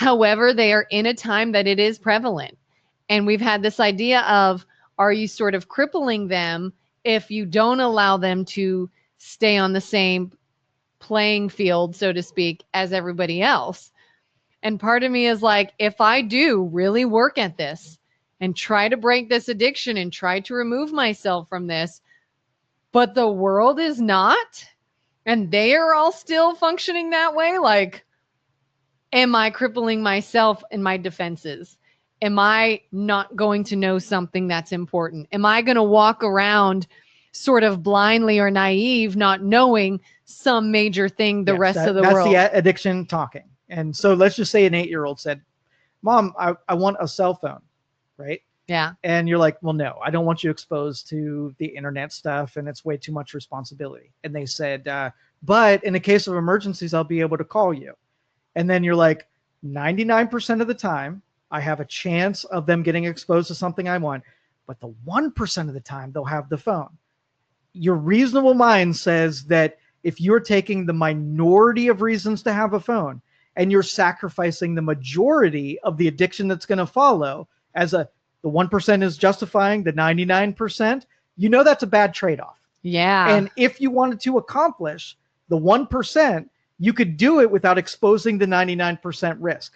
However, they are in a time that it is prevalent. And we've had this idea of, are you sort of crippling them if you don't allow them to stay on the same playing field, so to speak, as everybody else? And part of me is like, if I do really work at this and try to break this addiction and try to remove myself from this, but the world is not, and they are all still functioning that way, like, am I crippling myself in my defenses? Am I not going to know something that's important? Am I going to walk around sort of blindly or naive, not knowing some major thing the rest of the that's world? the addiction talking. And so let's just say an 8-year-old said, Mom, I want a cell phone, right? Yeah. And you're like, well, no, I don't want you exposed to the internet stuff, and it's way too much responsibility. And they said, but in the case of emergencies, I'll be able to call you. And then you're like, 99% of the time, I have a chance of them getting exposed to something I want, but the 1% of the time they'll have the phone. Your reasonable mind says that if you're taking the minority of reasons to have a phone and you're sacrificing the majority of the addiction that's going to follow, as the 1% is justifying the 99%, that's a bad trade-off. Yeah. And if you wanted to accomplish the 1%, you could do it without exposing the 99% risk.